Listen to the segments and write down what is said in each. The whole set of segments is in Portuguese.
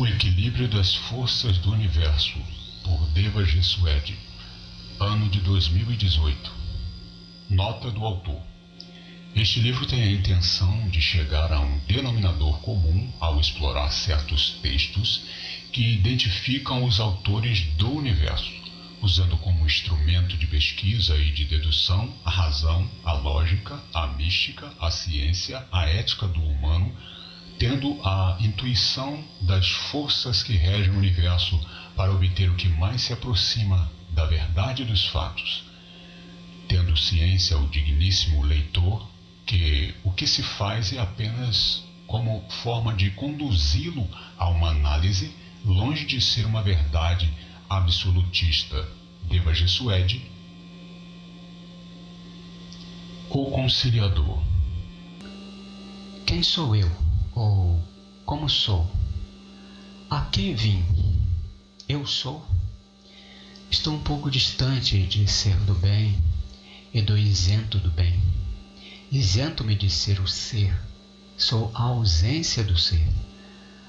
O equilíbrio das forças do universo, por Devaji Suede, ano de 2018. Nota do autor. Este livro tem a intenção de chegar a um denominador comum ao explorar certos textos que identificam os autores do universo, usando como instrumento de pesquisa e de dedução a razão, a lógica, a mística, a ciência, a ética do humano, tendo a intuição das forças que regem o universo para obter o que mais se aproxima da verdade dos fatos. Tendo ciência o digníssimo leitor que o que se faz é apenas como forma de conduzi-lo a uma análise, longe de ser uma verdade absolutista. Devaji Suede. O Conciliador. Quem sou eu? Ou como sou? A que vim? Eu sou? Estou um pouco distante de ser do bem e do isento do bem. Isento-me de ser o ser. Sou a ausência do ser.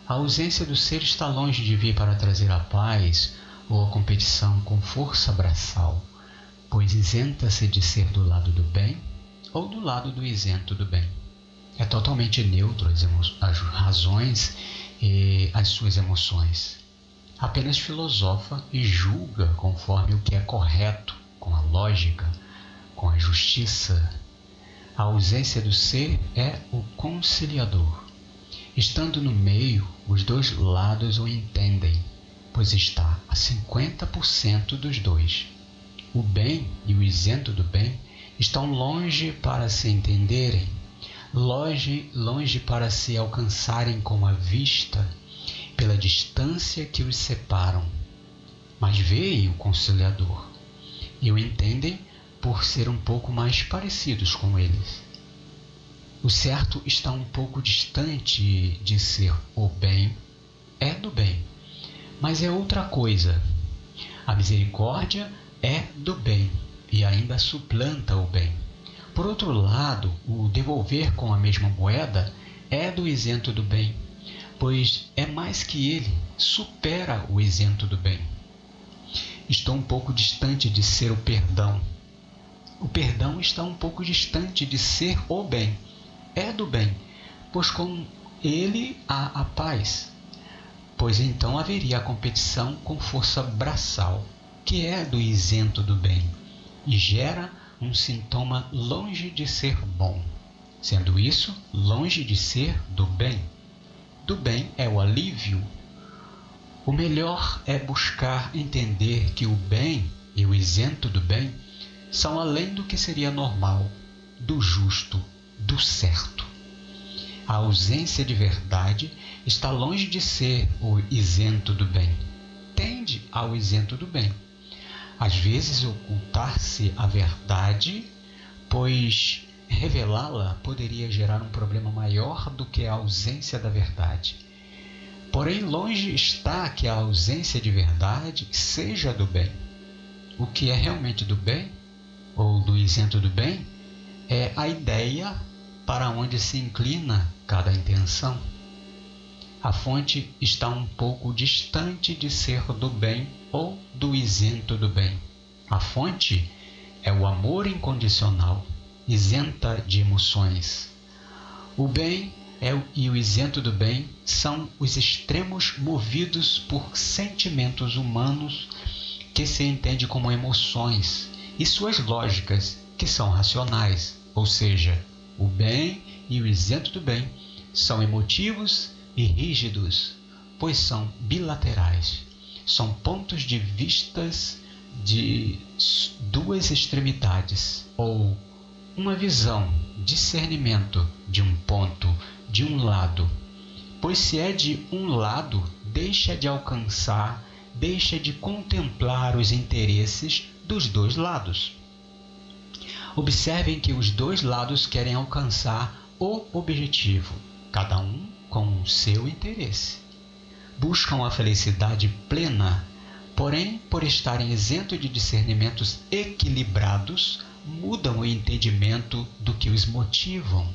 A ausência do ser está longe de vir para trazer a paz ou a competição com força braçal, pois isenta-se de ser do lado do bem ou do lado do isento do bem. É totalmente neutro as razões e as suas emoções. Apenas filosofa e julga conforme o que é correto, com a lógica, com a justiça. A ausência do ser é o conciliador. Estando no meio, os dois lados o entendem, pois está a 50% dos dois. O bem e o isento do bem estão longe para se entenderem, longe para se alcançarem com a vista, pela distância que os separam. Mas veem o conciliador e o entendem por ser um pouco mais parecidos com eles. O certo está um pouco distante de ser o bem, é do bem, mas é outra coisa. A misericórdia é do bem e ainda suplanta o bem. Por outro lado, o devolver com a mesma moeda é do isento do bem, pois é mais que ele, supera o isento do bem. Estou um pouco distante de ser o perdão. O perdão está um pouco distante de ser o bem. É do bem, pois com ele há a paz. Pois então haveria a competição com força braçal, que é do isento do bem, e gera um sintoma longe de ser bom, sendo isso longe de ser do bem. Do bem é o alívio. O melhor é buscar entender que o bem e o isento do bem são além do que seria normal, do justo, do certo. A ausência de verdade está longe de ser o isento do bem. Tende ao isento do bem. Às vezes ocultar-se a verdade, pois revelá-la poderia gerar um problema maior do que a ausência da verdade. Porém, longe está que a ausência de verdade seja do bem. O que é realmente do bem, ou do isento do bem, é a ideia para onde se inclina cada intenção. A fonte está um pouco distante de ser do bem ou do isento do bem. A fonte é o amor incondicional, isenta de emoções. O bem e o isento do bem são os extremos movidos por sentimentos humanos que se entende como emoções e suas lógicas, que são racionais, ou seja, o bem e o isento do bem são emotivos e rígidos, pois são bilaterais. São pontos de vistas de duas extremidades, ou uma visão, discernimento de um ponto, de um lado. Pois se é de um lado, deixa de alcançar, deixa de contemplar os interesses dos dois lados. Observem que os dois lados querem alcançar o objetivo, cada um com o seu interesse. Buscam a felicidade plena, porém, por estarem isentos de discernimentos equilibrados, mudam o entendimento do que os motivam.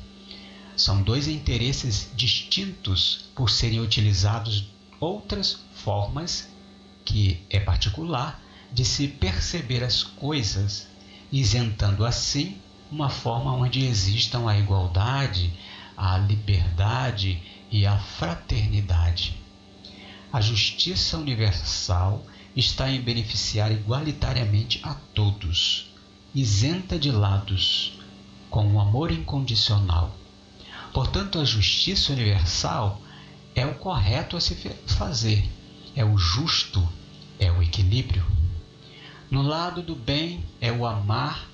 São dois interesses distintos por serem utilizados outras formas, que é particular, de se perceber as coisas, isentando assim uma forma onde existam a igualdade, a liberdade e a fraternidade. A justiça universal está em beneficiar igualitariamente a todos, isenta de lados, com o amor incondicional. Portanto, a justiça universal é o correto a se fazer, é o justo, é o equilíbrio. No lado do bem é o amar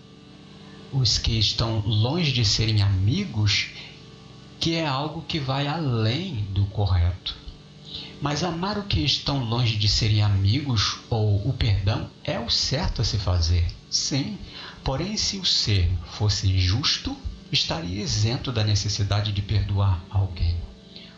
os que estão longe de serem amigos, que é algo que vai além do correto. Mas amar o que estão longe de serem amigos, ou o perdão, é o certo a se fazer. Sim, porém, se o ser fosse justo, estaria isento da necessidade de perdoar alguém.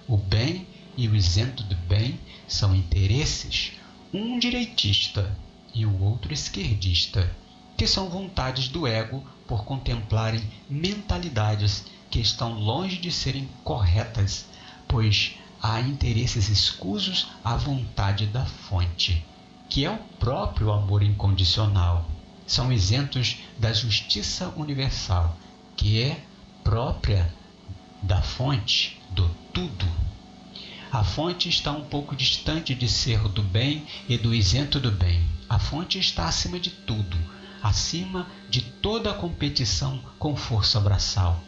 O bem e o isento do bem são interesses, um direitista e o outro esquerdista, que são vontades do ego por contemplarem mentalidades que estão longe de serem corretas, pois há interesses escusos à vontade da fonte, que é o próprio amor incondicional. São isentos da justiça universal, que é própria da fonte, do tudo. A fonte está um pouco distante de ser do bem e do isento do bem. A fonte está acima de tudo, acima de toda a competição com força braçal.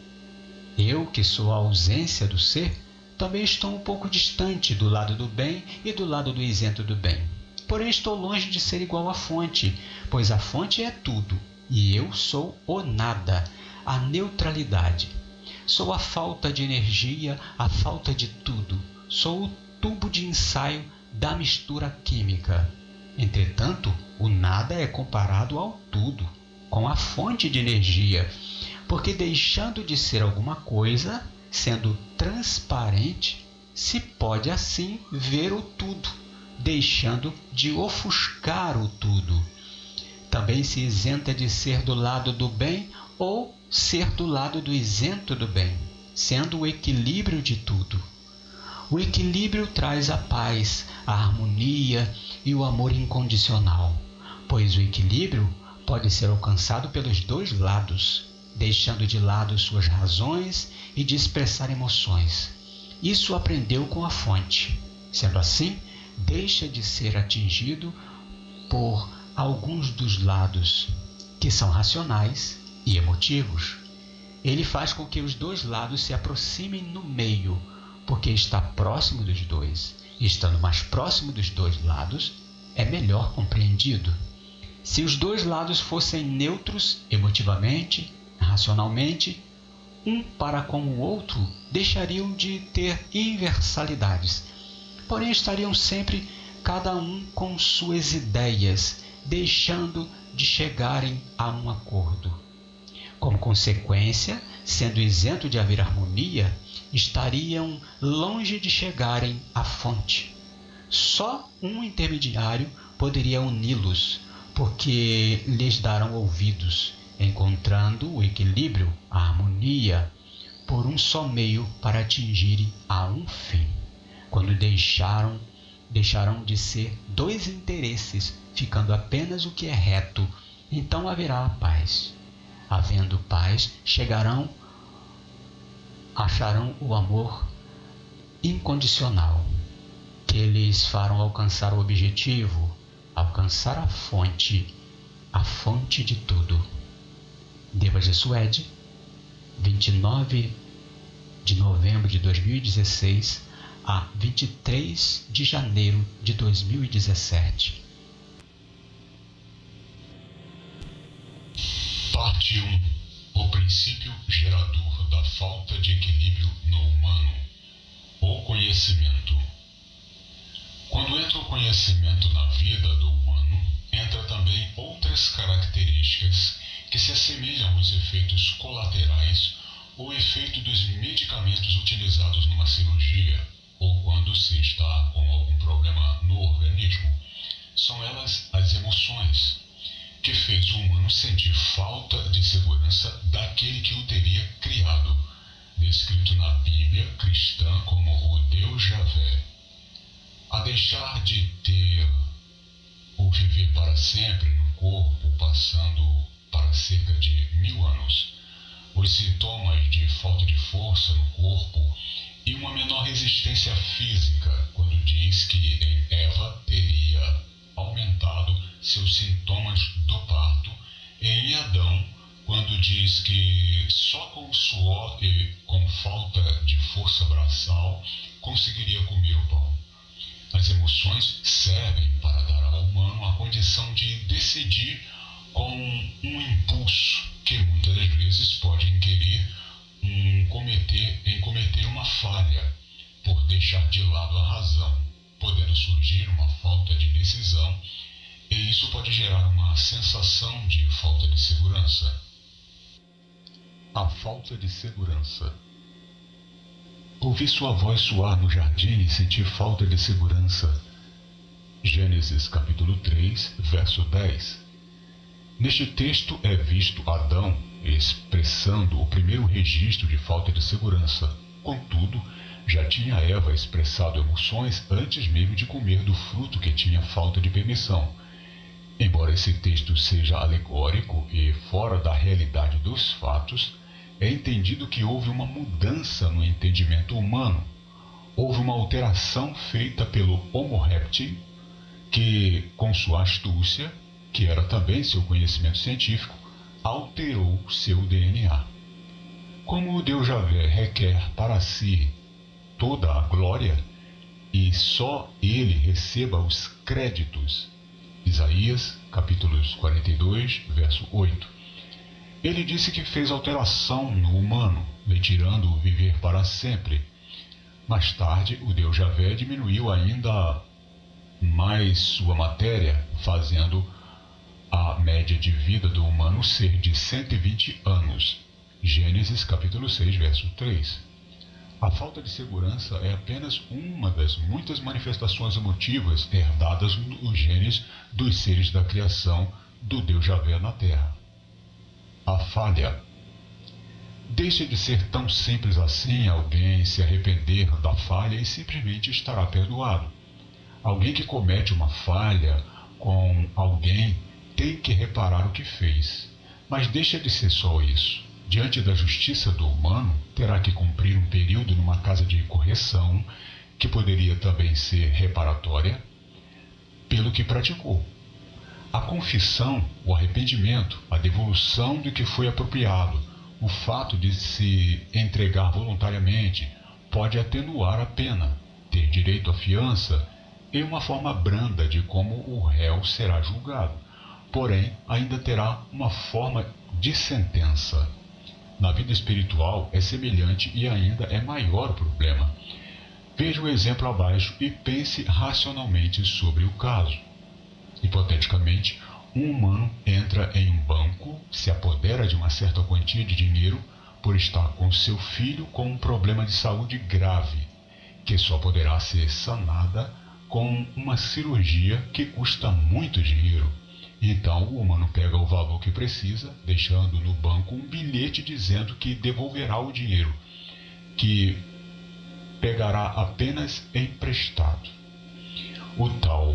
Eu, que sou a ausência do ser, também estou um pouco distante do lado do bem e do lado do isento do bem. Porém, estou longe de ser igual à fonte, pois a fonte é tudo, e eu sou o nada, a neutralidade. Sou a falta de energia, a falta de tudo. Sou o tubo de ensaio da mistura química. Entretanto, o nada é comparado ao tudo, com a fonte de energia, porque deixando de ser alguma coisa, sendo transparente, se pode assim ver o tudo, deixando de ofuscar o tudo. Também se isenta de ser do lado do bem ou ser do lado do isento do bem, sendo o equilíbrio de tudo. O equilíbrio traz a paz, a harmonia e o amor incondicional, pois o equilíbrio pode ser alcançado pelos dois lados, deixando de lado suas razões e de expressar emoções. Isso aprendeu com a fonte. Sendo assim, deixa de ser atingido por alguns dos lados, que são racionais e emotivos. Ele faz com que os dois lados se aproximem no meio, porque está próximo dos dois. E estando mais próximo dos dois lados, é melhor compreendido. Se os dois lados fossem neutros emotivamente, racionalmente, um para com o outro, deixariam de ter inversalidades. Porém, estariam sempre cada um com suas ideias, deixando de chegarem a um acordo. Como consequência, sendo isento de haver harmonia, estariam longe de chegarem à fonte. Só um intermediário poderia uni-los, porque lhes darão ouvidos, encontrando o equilíbrio, a harmonia, por um só meio para atingirem a um fim. Quando deixarão de ser dois interesses, ficando apenas o que é reto, então haverá a paz. Havendo paz, acharão o amor incondicional, que lhes farão alcançar o objetivo, alcançar a fonte de tudo. Deva Jesuede, 29 de novembro de 2016 a 23 de janeiro de 2017. Parte 1. O princípio gerador da falta de equilíbrio no humano. O conhecimento. Quando entra o conhecimento na vida do humano, entra também outras características que se assemelham aos efeitos colaterais ou efeito dos medicamentos utilizados numa cirurgia ou quando se está com algum problema no organismo. São elas as emoções, que fez o humano sentir falta de segurança daquele que o teria criado, descrito na Bíblia cristã como o Deus Javé. A deixar de ter ou viver para sempre no corpo, passando para cerca de 1000 anos, os sintomas de falta de força no corpo e uma menor resistência física, quando diz que em Eva teria aumentado seus sintomas do parto, e em Adão, quando diz que só com suor e com falta de força braçal conseguiria comer o pão. As emoções servem para dar ao humano a condição de decidir com um impulso que muitas das vezes pode inquirir cometer uma falha por deixar de lado a razão, podendo surgir uma falta de decisão, e isso pode gerar uma sensação de falta de segurança. A falta de segurança. Ouvi sua voz soar no jardim e senti falta de segurança. Gênesis capítulo 3, verso 10. Neste texto é visto Adão expressando o primeiro registro de falta de segurança. Contudo, já tinha Eva expressado emoções antes mesmo de comer do fruto que tinha falta de permissão. Embora esse texto seja alegórico e fora da realidade dos fatos, é entendido que houve uma mudança no entendimento humano. Houve uma alteração feita pelo Homo réptil, que, com sua astúcia, que era também seu conhecimento científico, alterou seu DNA. Como o Deus Javé requer para si toda a glória, e só ele receba os créditos. Isaías, capítulos 42, verso 8. Ele disse que fez alteração no humano, retirando o viver para sempre. Mais tarde, o Deus Javé diminuiu ainda mais sua matéria, fazendo a média de vida do humano ser de 120 anos. Gênesis capítulo 6, verso 3. A falta de segurança é apenas uma das muitas manifestações emotivas herdadas nos genes dos seres da criação do Deus Javé na Terra. A falha. Deixa de ser tão simples assim alguém se arrepender da falha e simplesmente estará perdoado. Alguém que comete uma falha com alguém tem que reparar o que fez, mas deixa de ser só isso. Diante da justiça do humano, terá que cumprir um período numa casa de correção, que poderia também ser reparatória, pelo que praticou. A confissão, o arrependimento, a devolução do que foi apropriado, o fato de se entregar voluntariamente, pode atenuar a pena, ter direito à fiança e uma forma branda de como o réu será julgado. Porém, ainda terá uma forma de sentença. Na vida espiritual é semelhante e ainda é maior o problema. Veja o exemplo abaixo e pense racionalmente sobre o caso. Hipoteticamente, um humano entra em um banco, se apodera de uma certa quantia de dinheiro por estar com seu filho com um problema de saúde grave, que só poderá ser sanada com uma cirurgia que custa muito dinheiro. Então o humano pega o valor que precisa, deixando no banco um bilhete dizendo que devolverá o dinheiro, que pegará apenas emprestado. O tal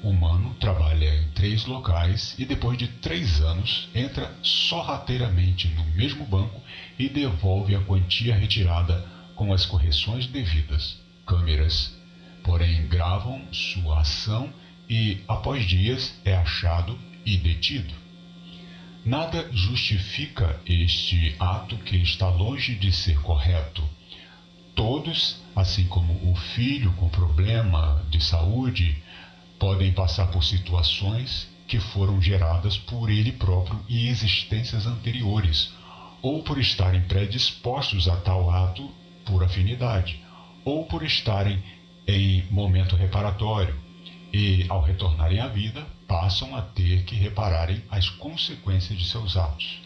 humano trabalha em 3 locais e depois de 3 anos entra sorrateiramente no mesmo banco e devolve a quantia retirada com as correções devidas. Câmeras, porém, gravam sua ação e, após dias, é achado e detido. Nada justifica este ato que está longe de ser correto. Todos, assim como o filho com problema de saúde, podem passar por situações que foram geradas por ele próprio em existências anteriores, ou por estarem predispostos a tal ato por afinidade, ou por estarem em momento reparatório, e, ao retornarem à vida, passam a ter que repararem as consequências de seus atos.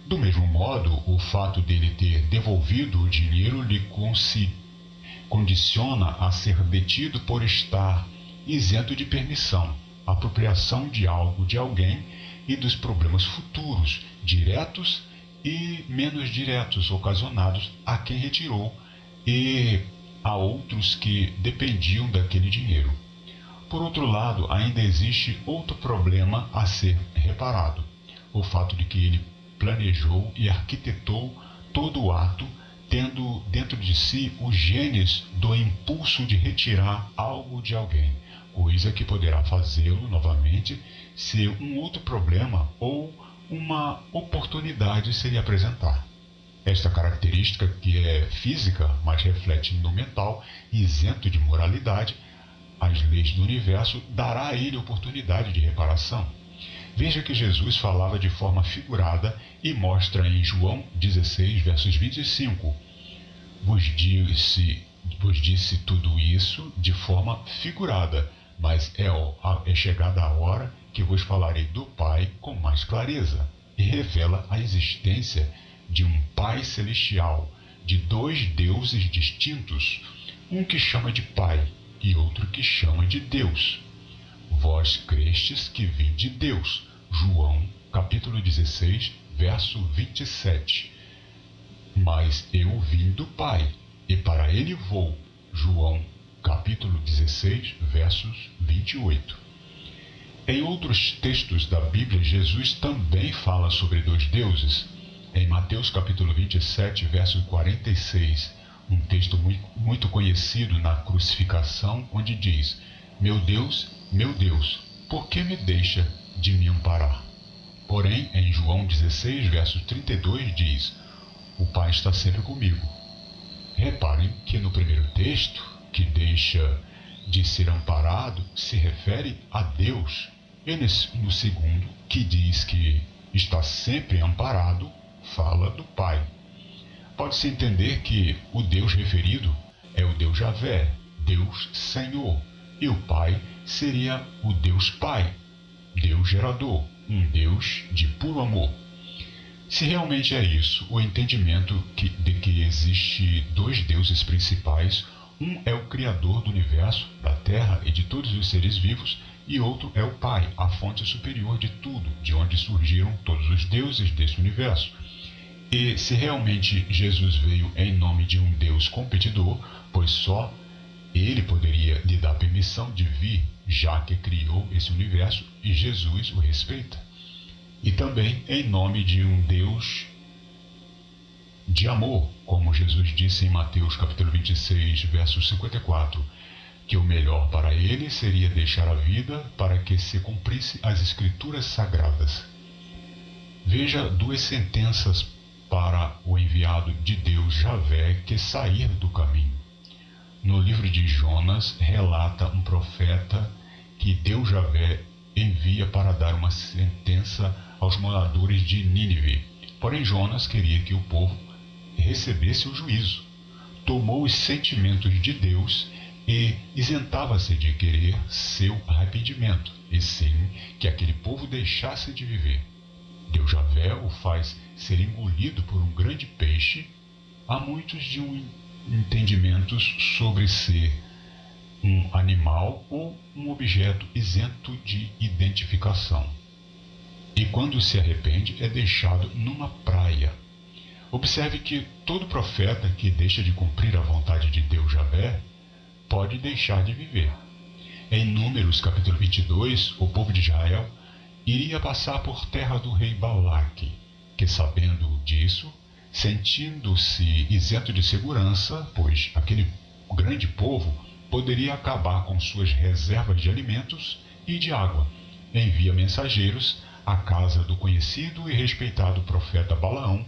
Do mesmo modo, o fato dele ter devolvido o dinheiro lhe condiciona a ser detido por estar isento de permissão, apropriação de algo de alguém e dos problemas futuros, diretos e menos diretos, ocasionados a quem retirou e a outros que dependiam daquele dinheiro. Por outro lado, ainda existe outro problema a ser reparado: o fato de que ele planejou e arquitetou todo o ato, tendo dentro de si os genes do impulso de retirar algo de alguém, coisa que poderá fazê-lo novamente se um outro problema ou uma oportunidade se lhe apresentar. Esta característica, que é física, mas reflete no mental, isento de moralidade, as leis do universo, dará a ele oportunidade de reparação. Veja que Jesus falava de forma figurada e mostra em João 16, versos 25: Vos disse tudo isso de forma figurada, mas é chegada a hora que vos falarei do Pai com mais clareza. E revela a existência de um Pai celestial, de dois deuses distintos, um que chama de Pai e outro que chama de Deus. Vós crestes que vim de Deus. João, capítulo 16, verso 27. Mas eu vim do Pai, e para ele vou. João, capítulo 16, versos 28. Em outros textos da Bíblia, Jesus também fala sobre dois deuses. Em Mateus, capítulo 27, verso 46, um texto muito conhecido na crucificação, onde diz: meu Deus, por que me deixa de me amparar? Porém, em João 16, verso 32, diz: o Pai está sempre comigo. Reparem que no primeiro texto, que deixa de ser amparado, se refere a Deus, e no segundo, que diz que está sempre amparado, fala do Pai. Pode-se entender que o Deus referido é o Deus Javé, Deus Senhor, e o Pai seria o Deus Pai, Deus gerador, um Deus de puro amor. Se realmente é isso, o entendimento de que existe dois deuses principais, um é o Criador do universo, da Terra e de todos os seres vivos, e outro é o Pai, a fonte superior de tudo, de onde surgiram todos os deuses desse universo. E se realmente Jesus veio em nome de um Deus competidor, pois só ele poderia lhe dar permissão de vir, já que criou esse universo e Jesus o respeita. E também em nome de um Deus de amor, como Jesus disse em Mateus capítulo 26, verso 54, que o melhor para ele seria deixar a vida para que se cumprisse as Escrituras Sagradas. Veja duas sentenças para o enviado de Deus Javé que sair do caminho. No livro de Jonas, relata um profeta que Deus Javé envia para dar uma sentença aos moradores de Nínive. Porém, Jonas queria que o povo recebesse o juízo. Tomou os sentimentos de Deus e isentava-se de querer seu arrependimento, e sim que aquele povo deixasse de viver. Deus Javé o faz ser engolido por um grande peixe. Há muitos de entendimentos sobre ser um animal ou um objeto isento de identificação. E quando se arrepende, é deixado numa praia. Observe que todo profeta que deixa de cumprir a vontade de Deus Javé pode deixar de viver. Em Números capítulo 22, o povo de Israel iria passar por terra do rei Balaque, que, sabendo disso, sentindo-se isento de segurança, pois aquele grande povo poderia acabar com suas reservas de alimentos e de água, envia mensageiros à casa do conhecido e respeitado profeta Balaão,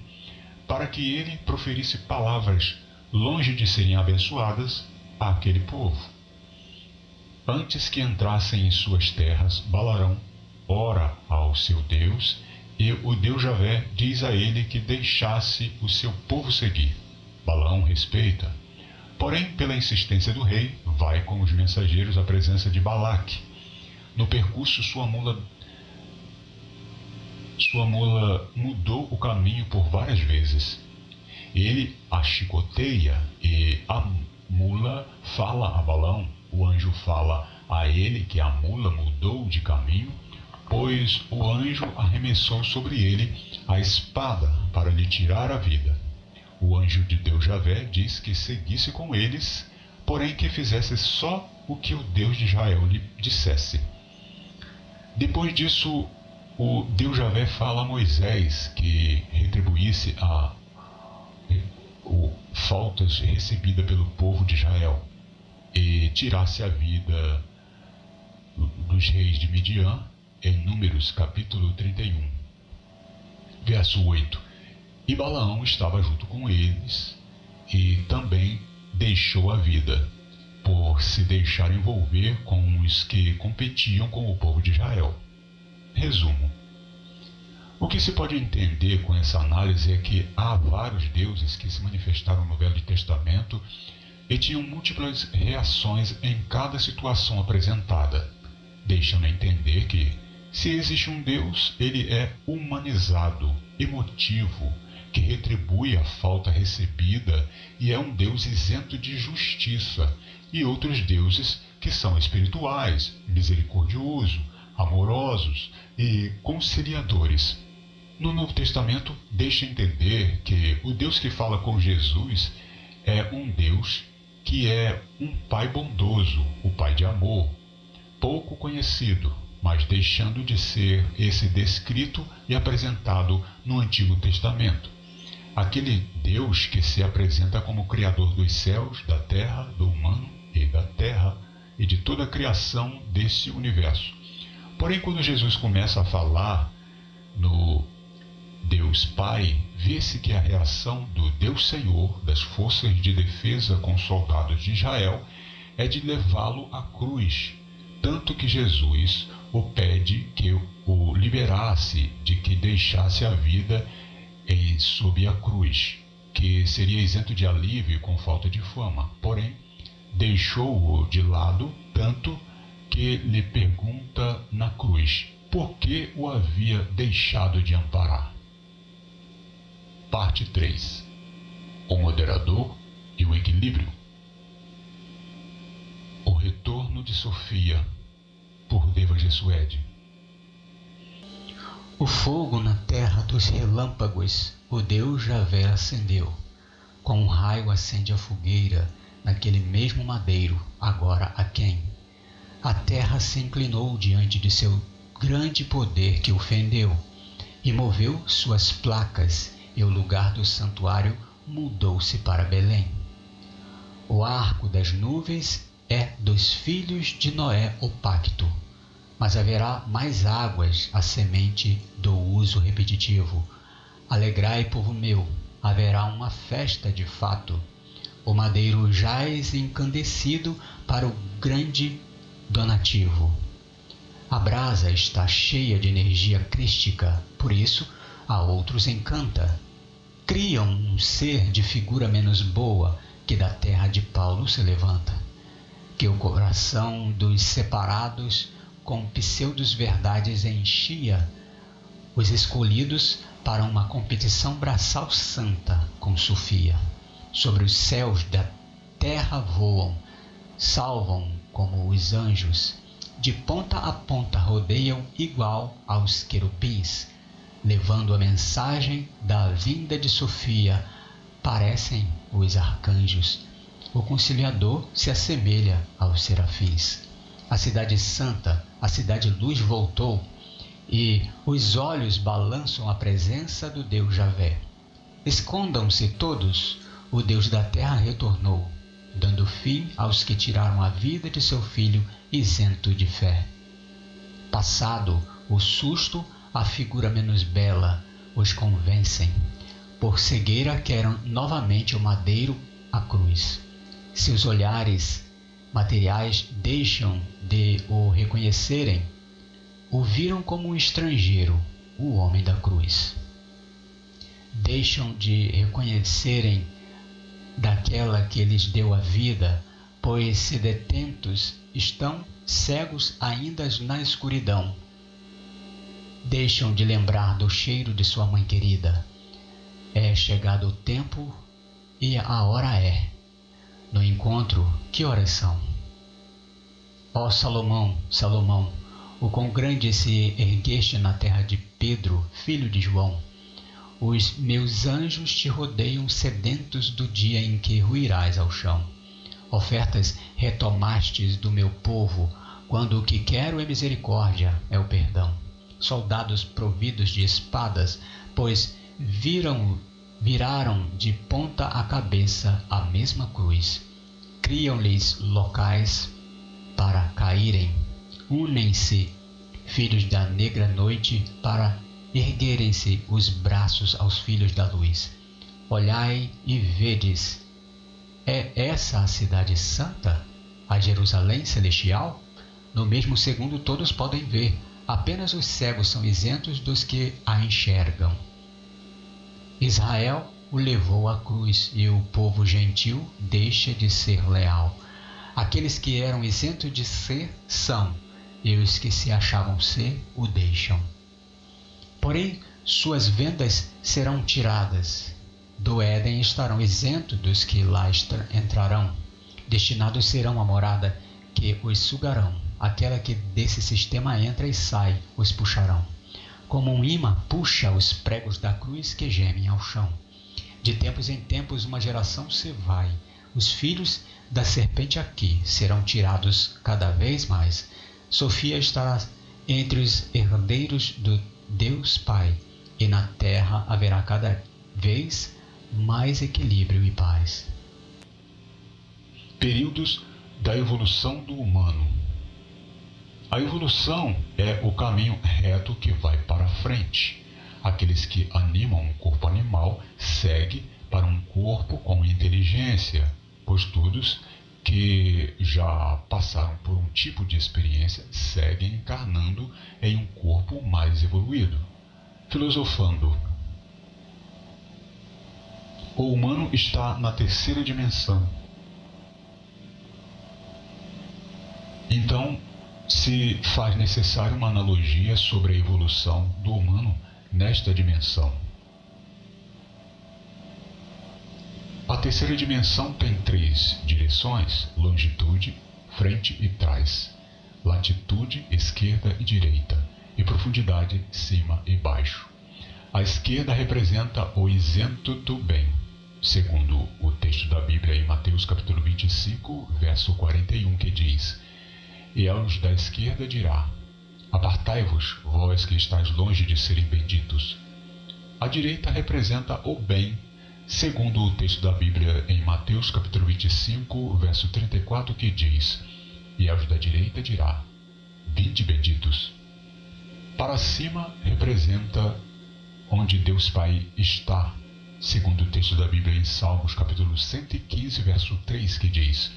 para que ele proferisse palavras longe de serem abençoadas àquele povo. Antes que entrassem em suas terras, Balaão ora ao seu Deus, e o Deus Javé diz a ele que deixasse o seu povo seguir. Balaão respeita. Porém, pela insistência do rei, vai com os mensageiros à presença de Balaque. No percurso, sua mula mudou o caminho por várias vezes. Ele a chicoteia e a mula fala a Balaão. O anjo fala a ele que a mula mudou de caminho, pois o anjo arremessou sobre ele a espada para lhe tirar a vida. O anjo de Deus Javé diz que seguisse com eles, porém que fizesse só o que o Deus de Israel lhe dissesse. Depois disso, o Deus Javé fala a Moisés que retribuísse faltas recebidas pelo povo de Israel e tirasse a vida dos reis de Midian, em Números capítulo 31, verso 8. E Balaão estava junto com eles e também deixou a vida, por se deixar envolver com os que competiam com o povo de Israel. Resumo. O que se pode entender com essa análise é que há vários deuses que se manifestaram no Velho Testamento e tinham múltiplas reações em cada situação apresentada, deixando entender que, se existe um Deus, ele é humanizado, emotivo, que retribui a falta recebida e é um Deus isento de justiça, e outros deuses que são espirituais, misericordiosos, amorosos e conciliadores. No Novo Testamento, deixa entender que o Deus que fala com Jesus é um Deus que é um Pai bondoso, o Pai de amor, pouco conhecido, mas deixando de ser esse descrito e apresentado no Antigo Testamento. Aquele Deus que se apresenta como Criador dos céus, da terra, do humano e da terra e de toda a criação desse universo. Porém, quando Jesus começa a falar no Deus Pai, vê-se que a reação do Deus Senhor, das forças de defesa com os soldados de Israel, é de levá-lo à cruz, tanto que Jesus o pede que o liberasse, de que deixasse a vida sob a cruz, que seria isento de alívio com falta de fama. Porém, deixou-o de lado, tanto que lhe pergunta na cruz por que o havia deixado de amparar. Parte 3. O moderador e o equilíbrio. O retorno de Sofia, por Deva Jessuede. O fogo na terra dos relâmpagos, o Deus Javé acendeu. Com um raio acende a fogueira, naquele mesmo madeiro, agora a quem? A terra se inclinou diante de seu grande poder que o fendeu, e moveu suas placas, e o lugar do santuário mudou-se para Belém. O arco das nuvens é dos filhos de Noé o pacto, mas haverá mais águas, a semente do uso repetitivo. Alegrai, povo meu, haverá uma festa de fato. O madeiro jaz encandecido para o grande donativo. A brasa está cheia de energia crística, por isso a outros encanta. Criam um ser de figura menos boa, que da terra de Paulo se levanta. Que o coração dos separados com pseudos verdades enchia os escolhidos para uma competição braçal santa com Sofia. Sobre os céus da terra voam, salvam como os anjos, de ponta a ponta rodeiam igual aos querubins, levando a mensagem da vinda de Sofia, parecem os arcanjos. O conciliador se assemelha aos serafins. A cidade santa, a cidade luz voltou, e os olhos balançam a presença do Deus Javé. Escondam-se todos, o Deus da terra retornou, dando fim aos que tiraram a vida de seu filho isento de fé. Passado o susto, a figura menos bela os convencem. Por cegueira querem novamente o madeiro, a cruz. Seus olhares materiais deixam de o reconhecerem, o viram como um estrangeiro, o homem da cruz. Deixam de reconhecerem daquela que lhes deu a vida, pois se detentos estão, cegos ainda na escuridão. Deixam de lembrar do cheiro de sua mãe querida. É chegado o tempo e a hora é. No encontro, que horas são? Ó Salomão, Salomão, o quão grande se ergueste na terra de Pedro, filho de João. Os meus anjos te rodeiam sedentos do dia em que ruirás ao chão. Ofertas retomastes do meu povo, quando o que quero é misericórdia, é o perdão. Soldados providos de espadas, pois viraram de ponta a cabeça a mesma cruz. Criam-lhes locais para caírem. Unem-se, filhos da negra noite, para erguerem-se os braços aos filhos da luz. Olhai e vedes. É essa a cidade santa? A Jerusalém celestial? No mesmo segundo todos podem ver. Apenas os cegos são isentos dos que a enxergam. Israel o levou à cruz e o povo gentil deixa de ser leal. Aqueles que eram isentos de ser, são, e os que se achavam ser, o deixam. Porém, suas vendas serão tiradas. Do Éden estarão isentos dos que lá entrarão. Destinados serão à morada que os sugarão. Aquela que desse sistema entra e sai, os puxarão. Como um imã puxa os pregos da cruz que gemem ao chão. De tempos em tempos uma geração se vai. Os filhos da serpente aqui serão tirados cada vez mais. Sofia estará entre os herdeiros do Deus Pai, e na terra haverá cada vez mais equilíbrio e paz. Períodos da evolução do humano. A evolução é o caminho reto que vai para frente. Aqueles que animam um corpo animal seguem para um corpo com inteligência, pois todos que já passaram por um tipo de experiência seguem encarnando em um corpo mais evoluído. Filosofando. O humano está na terceira dimensão. Então, se faz necessária uma analogia sobre a evolução do humano nesta dimensão. A terceira dimensão tem 3 direções: longitude, frente e trás, latitude, esquerda e direita, e profundidade, cima e baixo. A esquerda representa o isento do bem, segundo o texto da Bíblia em Mateus capítulo 25, verso 41, que diz: E aos da esquerda dirá: Apartai-vos, vós que estáis longe de serem benditos. A direita representa o bem, segundo o texto da Bíblia em Mateus capítulo 25, verso 34, que diz: E aos da direita dirá: Vinde benditos. Para cima representa onde Deus Pai está, segundo o texto da Bíblia em Salmos capítulo 115, verso 3, que diz: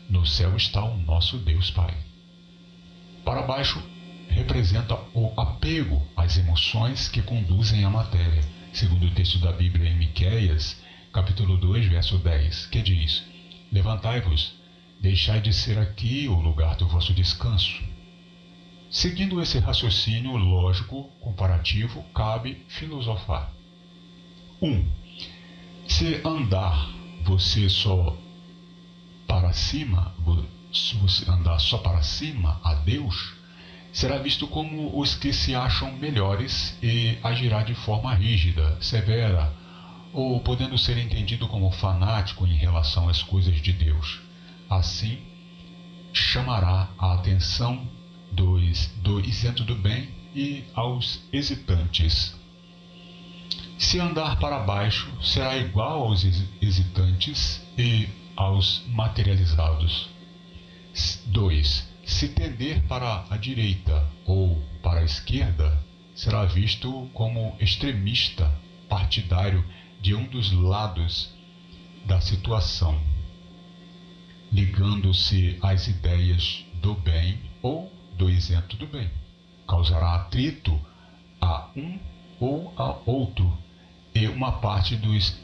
No céu está o nosso Deus Pai. Para baixo representa o apego às emoções que conduzem à matéria, segundo o texto da Bíblia em Miqueias, capítulo 2, verso 10, que diz: Levantai-vos, deixai de ser aqui o lugar do vosso descanso. Seguindo esse raciocínio lógico comparativo, cabe filosofar. 1. Se andar você só para cima, se você andar só para cima a Deus, será visto como os que se acham melhores e agirá de forma rígida, severa, ou podendo ser entendido como fanático em relação às coisas de Deus. Assim, chamará a atenção do isento do bem e aos hesitantes. Se andar para baixo, será igual aos hesitantes e aos materializados. 2. Se tender para a direita ou para a esquerda, será visto como extremista, partidário de um dos lados da situação, ligando-se às ideias do bem ou do isento do bem. Causará atrito a um ou a outro e uma parte dos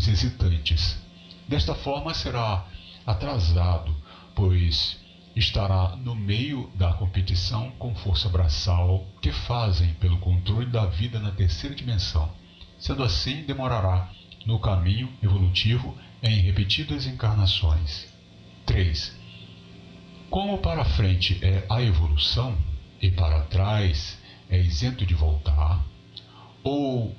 hesitantes. Desta forma será atrasado, pois estará no meio da competição com força braçal que fazem pelo controle da vida na terceira dimensão. Sendo assim, demorará no caminho evolutivo em repetidas encarnações. 3. Como para frente é a evolução e para trás é isento de voltar, ou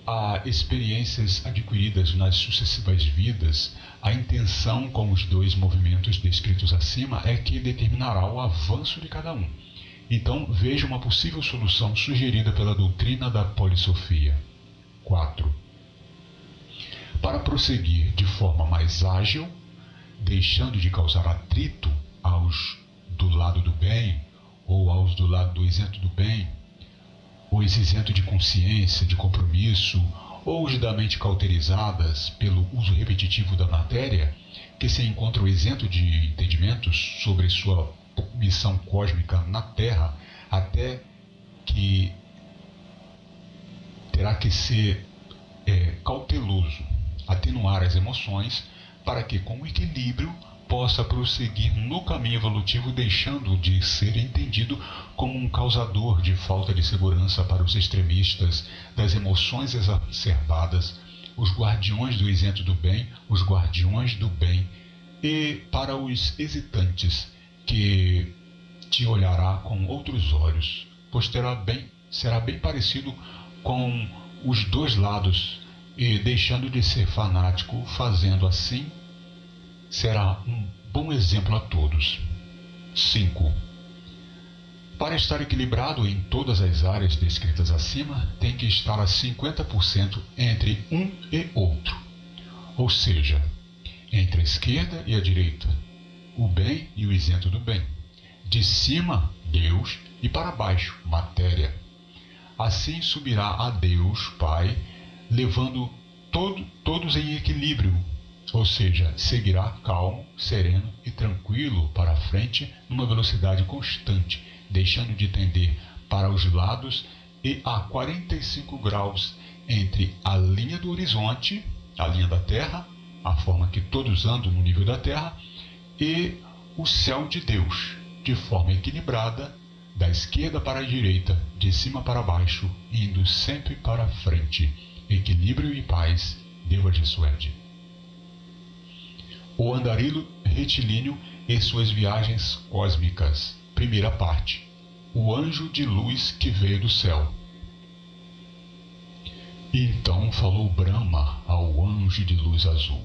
a experiências adquiridas nas sucessivas vidas, a intenção com os dois movimentos descritos acima é que determinará o avanço de cada um. Então, veja uma possível solução sugerida pela doutrina da polissofia. 4. Para prosseguir de forma mais ágil, deixando de causar atrito aos do lado do bem ou aos do lado do isento do bem, os isentos de consciência, de compromisso, ou os da mente cauterizadas pelo uso repetitivo da matéria, que se encontram isentos de entendimentos sobre sua missão cósmica na Terra, até que terá que ser cauteloso, atenuar as emoções, para que, com equilíbrio, possa prosseguir no caminho evolutivo, deixando de ser entendido como um causador de falta de segurança para os extremistas das emoções exacerbadas, os guardiões do isento do bem, os guardiões do bem, e para os hesitantes, que te olhará com outros olhos, pois será bem parecido com os dois lados, e deixando de ser fanático, fazendo assim, será um bom exemplo a todos. 5. Para estar equilibrado em todas as áreas descritas acima, tem que estar a 50% entre um e outro, ou seja, entre a esquerda e a direita, o bem e o isento do bem, de cima, Deus, e para baixo, matéria. Assim subirá a Deus, Pai, levando todos em equilíbrio, ou seja, seguirá calmo, sereno e tranquilo para a frente numa velocidade constante, deixando de tender para os lados e a 45 graus entre a linha do horizonte, a linha da Terra, a forma que todos andam no nível da Terra, e o céu de Deus, de forma equilibrada, da esquerda para a direita, de cima para baixo, indo sempre para a frente. Equilíbrio e paz, Deva Jesuede. O andarilho retilíneo e suas viagens cósmicas. Primeira parte. O anjo de luz que veio do céu. Então falou Brahma ao anjo de luz azul: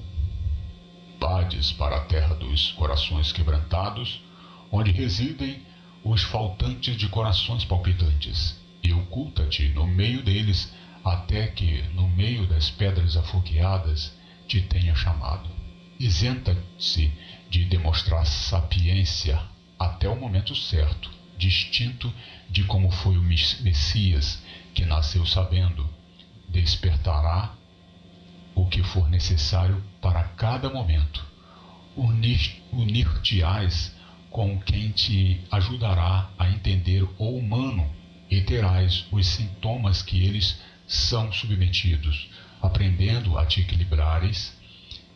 Vades para a terra dos corações quebrantados, onde residem os faltantes de corações palpitantes, e oculta-te no meio deles, até que, no meio das pedras afogueadas, te tenha chamado. Isenta-se de demonstrar sapiência até o momento certo, distinto de como foi o Messias, que nasceu sabendo. Despertará o que for necessário para cada momento. Unir-te-ás com quem te ajudará a entender o humano e terás os sintomas que eles são submetidos, aprendendo a te equilibrares.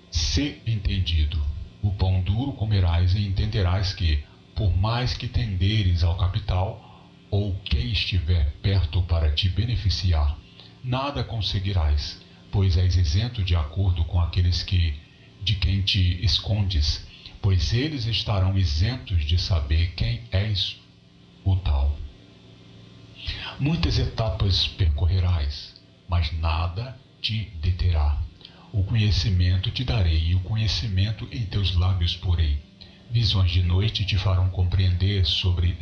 Se entendido, o pão duro comerás e entenderás que, por mais que tenderes ao capital, ou quem estiver perto para te beneficiar, nada conseguirás, pois és isento de acordo com aqueles de quem te escondes, pois eles estarão isentos de saber quem és o tal. Muitas etapas percorrerás, mas nada te deterá. O conhecimento te darei, e o conhecimento em teus lábios porei. Visões de noite te farão compreender sobre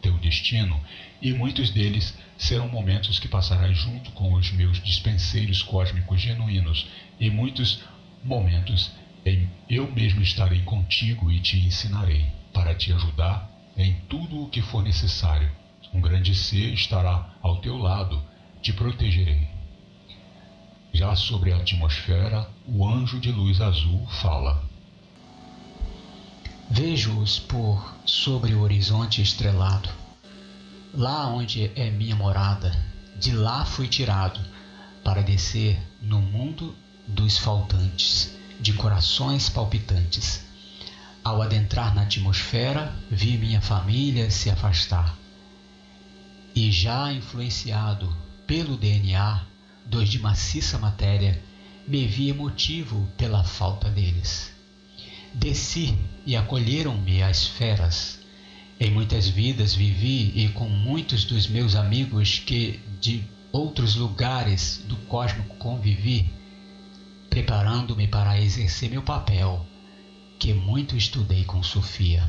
teu destino, e muitos deles serão momentos que passarás junto com os meus dispenseiros cósmicos genuínos, e muitos momentos eu mesmo estarei contigo e te ensinarei, para te ajudar em tudo o que for necessário. Um grande ser estará ao teu lado, te protegerei. Já sobre a atmosfera, o anjo de luz azul fala: Vejo-os por sobre o horizonte estrelado. Lá onde é minha morada, de lá fui tirado, para descer no mundo dos faltantes, de corações palpitantes. Ao adentrar na atmosfera, vi minha família se afastar. E já influenciado pelo DNA dos de maciça matéria, me vi emotivo pela falta deles. Desci e acolheram-me as feras. Em muitas vidas vivi e com muitos dos meus amigos que outros lugares do cosmos convivi, preparando-me para exercer meu papel, que muito estudei com Sofia.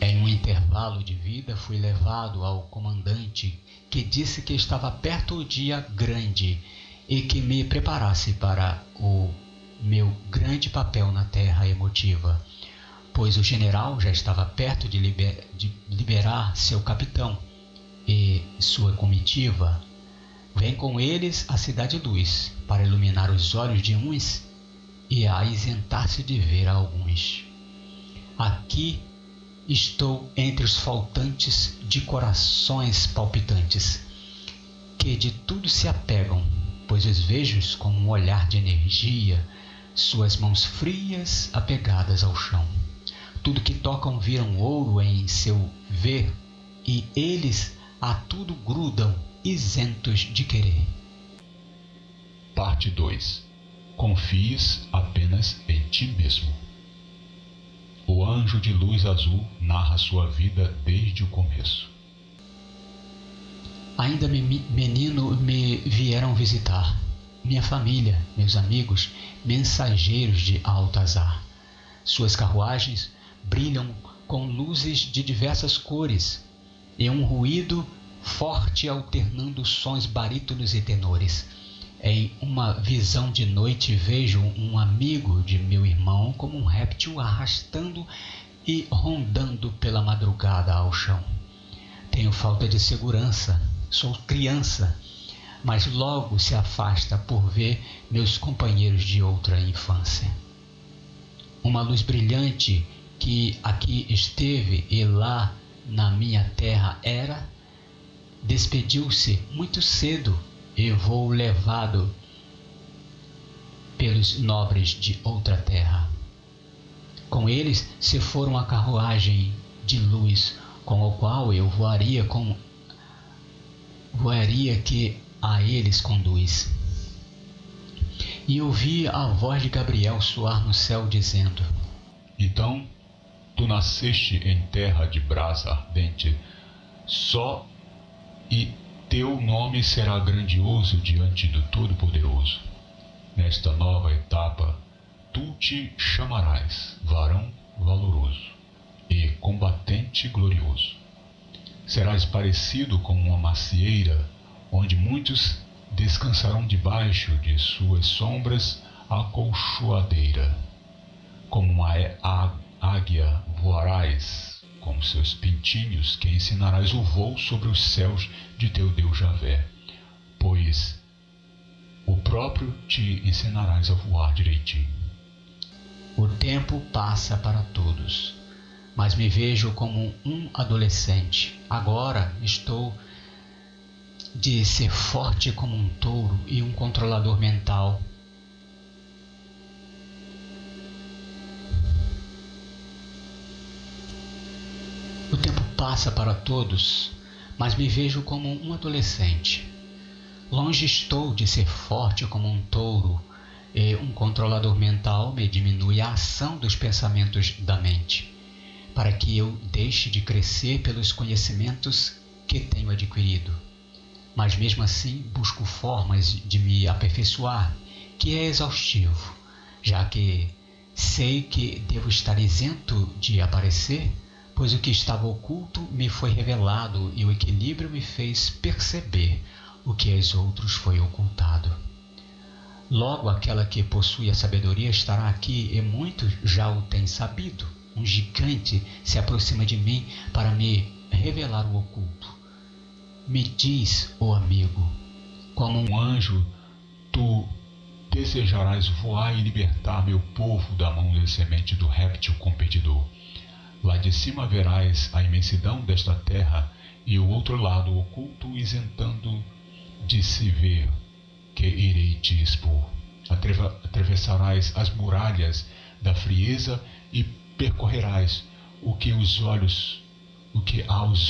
Em um intervalo de vida fui levado ao comandante, que disse que estava perto o dia grande e que me preparasse para o meu grande papel na terra emotiva, pois o general já estava perto de liberar seu capitão e sua comitiva. Vem com eles a cidade luz, para iluminar os olhos de uns e a isentar-se de ver a alguns. Aqui estou entre os faltantes de corações palpitantes, que de tudo se apegam, pois os vejo com um olhar de energia, suas mãos frias apegadas ao chão. Tudo que tocam viram ouro em seu ver, e eles a tudo grudam, isentos de querer. Parte 2. Confies apenas em ti mesmo. O anjo de luz azul narra sua vida desde o começo. Ainda menino me vieram visitar, minha família, meus amigos, mensageiros de Altazar. Suas carruagens brilham com luzes de diversas cores e um ruído forte alternando sons barítonos e tenores. Em uma visão de noite vejo um amigo de meu irmão como um réptil arrastando e rondando pela madrugada ao chão. Tenho falta de segurança, sou criança, mas logo se afasta por ver meus companheiros de outra infância. Uma luz brilhante que aqui esteve e lá na minha terra era, despediu-se muito cedo e vou levado pelos nobres de outra terra. Com eles se foram a carruagem de luz, com o qual eu voaria que a eles conduz. E ouvi a voz de Gabriel soar no céu dizendo: Então, tu nasceste em terra de brasa ardente, só e teu nome será grandioso diante do Todo-Poderoso. Nesta nova etapa, tu te chamarás varão valoroso e combatente glorioso. Serás parecido com uma macieira, onde muitos descansarão debaixo de suas sombras acolchoadeira. Como uma águia voarás com seus pintinhos, que ensinarás o voo sobre os céus de teu Deus Javé, pois o próprio te ensinarás a voar direitinho. O tempo passa para todos, mas me vejo como um adolescente. Agora estou de ser forte como um touro e um controlador mental. O tempo passa para todos, mas me vejo como um adolescente. Longe estou de ser forte como um touro, e um controlador mental me diminui a ação dos pensamentos da mente, para que eu deixe de crescer pelos conhecimentos que tenho adquirido. Mas mesmo assim busco formas de me aperfeiçoar, que é exaustivo, já que sei que devo estar isento de aparecer, pois o que estava oculto me foi revelado e o equilíbrio me fez perceber o que aos outros foi ocultado. Logo aquela que possui a sabedoria estará aqui e muitos já o têm sabido. Um gigante se aproxima de mim para me revelar o oculto. Me diz, ó amigo, como um anjo, tu desejarás voar e libertar meu povo da mão da semente do réptil competidor. Lá de cima verás a imensidão desta terra e o outro lado oculto isentando de se ver, que irei te expor. Atravessarás as muralhas da frieza e percorrerás o que aos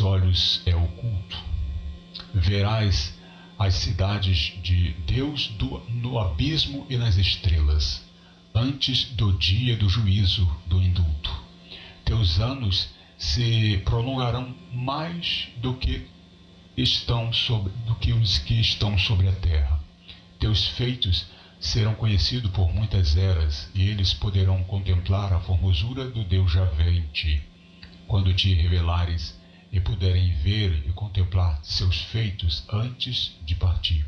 olhos é oculto. Verás as cidades de Deus no abismo e nas estrelas, antes do dia do juízo do indulto. Teus anos se prolongarão mais do que do que os que estão sobre a terra. Teus feitos serão conhecidos por muitas eras, e eles poderão contemplar a formosura do Deus Javé em ti. Quando te revelares e puderem ver e contemplar seus feitos antes de partir.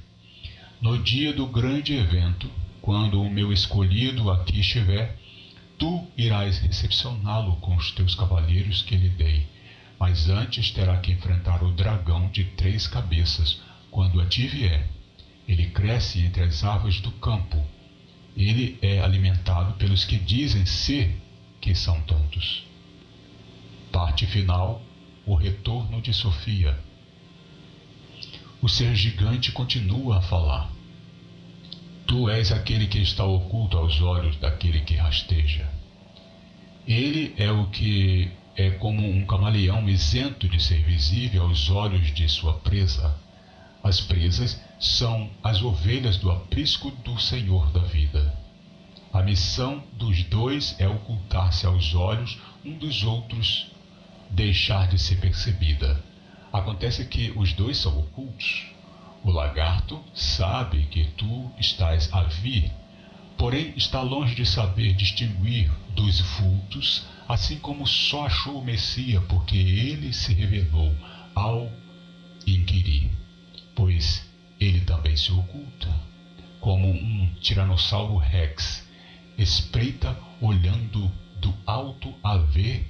No dia do grande evento, quando o meu escolhido aqui estiver, tu irás recepcioná-lo com os teus cavaleiros que lhe dei. Mas antes terá que enfrentar o dragão de 3 cabeças, quando a ti vier. Ele cresce entre as árvores do campo. Ele é alimentado pelos que dizem ser que são tontos. Parte final, o retorno de Sofia. O ser gigante continua a falar. Tu és aquele que está oculto aos olhos daquele que rasteja. Ele é o que é como um camaleão isento de ser visível aos olhos de sua presa. As presas são as ovelhas do aprisco do Senhor da vida. A missão dos dois é ocultar-se aos olhos um dos outros, deixar de ser percebida. Acontece que os dois são ocultos. O lagarto sabe que tu estás a vir, porém está longe de saber distinguir dos vultos, assim como só achou o Messias porque ele se revelou ao inquirir, pois ele também se oculta, como um tiranossauro rex, espreita olhando do alto a ver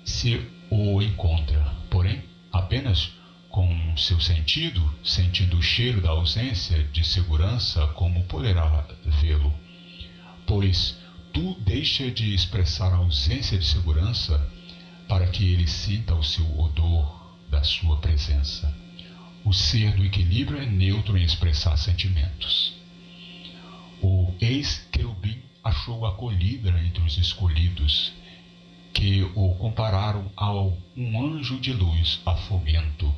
se o encontra, porém apenas com seu sentido, sentindo o cheiro da ausência de segurança, como poderá vê-lo? Pois tu deixa de expressar a ausência de segurança para que ele sinta o seu odor da sua presença. O ser do equilíbrio é neutro em expressar sentimentos. O ex-querubim achou acolhida entre os escolhidos, que o compararam a um anjo de luz afogento,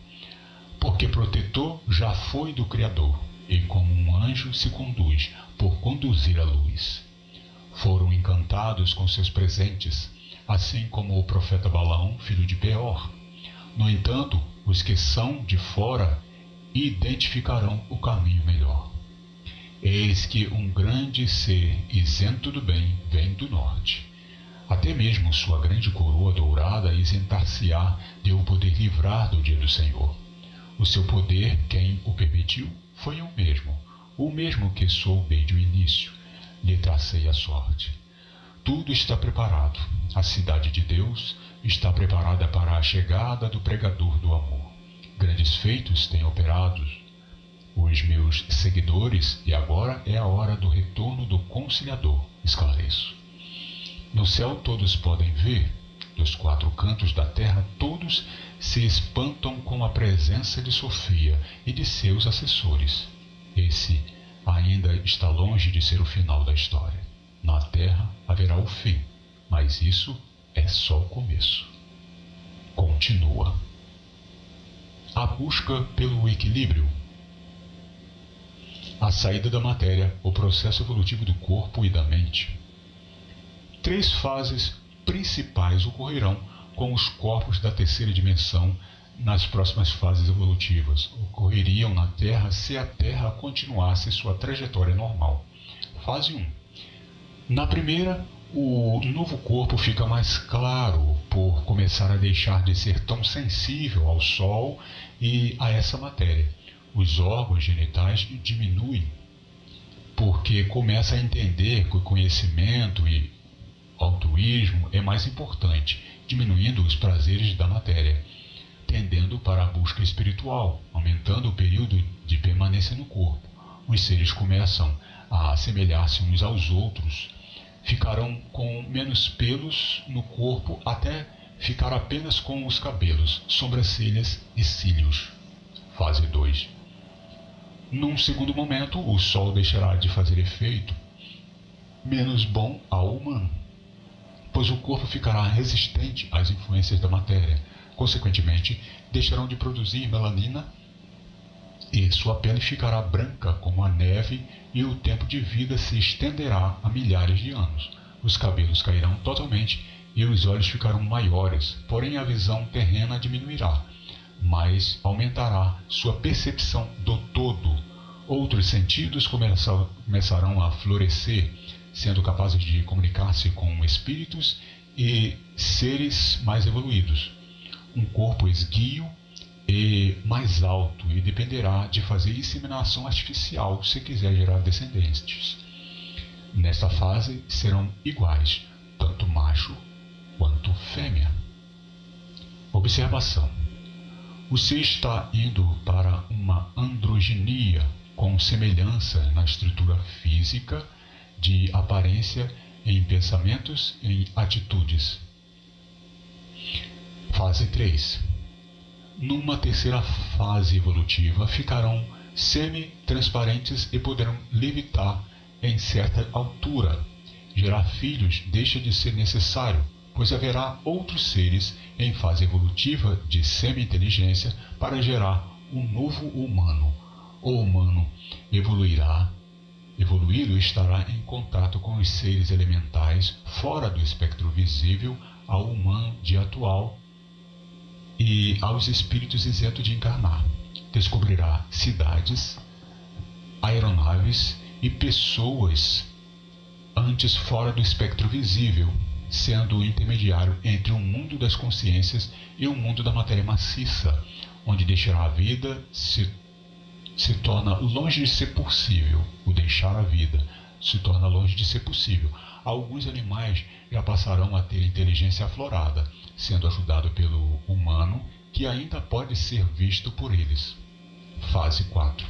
porque protetor já foi do Criador, e como um anjo se conduz por conduzir a luz. Foram encantados com seus presentes, assim como o profeta Balaão, filho de Beor. No entanto, os que são de fora identificarão o caminho melhor. Eis que um grande ser isento do bem vem do norte. Até mesmo sua grande coroa dourada isentar-se-á de o poder livrar do dia do Senhor. O seu poder, quem o permitiu, foi o mesmo que sou desde o início. Lhe tracei a sorte. Tudo está preparado. A cidade de Deus está preparada para a chegada do pregador do amor. Grandes feitos têm operado os meus seguidores, e agora é a hora do retorno do Conciliador, esclareço. No céu todos podem ver, dos 4 cantos da terra todos se espantam com a presença de Sofia e de seus assessores. Esse ainda está longe de ser o final da história. Na terra haverá o fim, mas isso é só o começo. Continua. A busca pelo equilíbrio. A saída da matéria, o processo evolutivo do corpo e da mente. 3 fases principais ocorrerão com os corpos da terceira dimensão nas próximas fases evolutivas. Ocorreriam na Terra se a Terra continuasse sua trajetória normal. Fase 1. Na primeira, o novo corpo fica mais claro por começar a deixar de ser tão sensível ao Sol e a essa matéria. Os órgãos genitais diminuem porque começa a entender que o conhecimento e altruísmo é mais importante, diminuindo os prazeres da matéria, tendendo para a busca espiritual, aumentando o período de permanência no corpo. Os seres começam a assemelhar-se uns aos outros, ficarão com menos pelos no corpo até ficar apenas com os cabelos, sobrancelhas e cílios. Fase 2. Num segundo momento, o Sol deixará de fazer efeito menos bom ao humano, pois o corpo ficará resistente às influências da matéria. Consequentemente, deixarão de produzir melanina e sua pele ficará branca como a neve e o tempo de vida se estenderá a milhares de anos. Os cabelos cairão totalmente e os olhos ficarão maiores, porém a visão terrena diminuirá. mas aumentará sua percepção do todo. Outros sentidos começarão a florescer, sendo capazes de comunicar-se com espíritos e seres mais evoluídos. Um corpo esguio e mais alto, e dependerá de fazer inseminação artificial se quiser gerar descendentes. Nesta fase serão iguais, tanto macho quanto fêmea. Observação: o ser está indo para uma androginia com semelhança na estrutura física, de aparência, em pensamentos e em atitudes. Fase 3. Numa terceira fase evolutiva, ficarão semi-transparentes e poderão levitar em certa altura. Gerar filhos deixa de ser necessário, pois haverá outros seres em fase evolutiva de semi-inteligência para gerar um novo humano. O humano evoluído estará em contato com os seres elementais fora do espectro visível ao humano de atual e aos espíritos isentos de encarnar. Descobrirá cidades, aeronaves e pessoas antes fora do espectro visível, sendo o intermediário entre o mundo das consciências e o mundo da matéria maciça, onde deixará a vida se torna longe de ser possível. O deixar a vida se torna longe de ser possível. Alguns animais já passarão a ter inteligência aflorada, sendo ajudado pelo humano, que ainda pode ser visto por eles. Fase 4.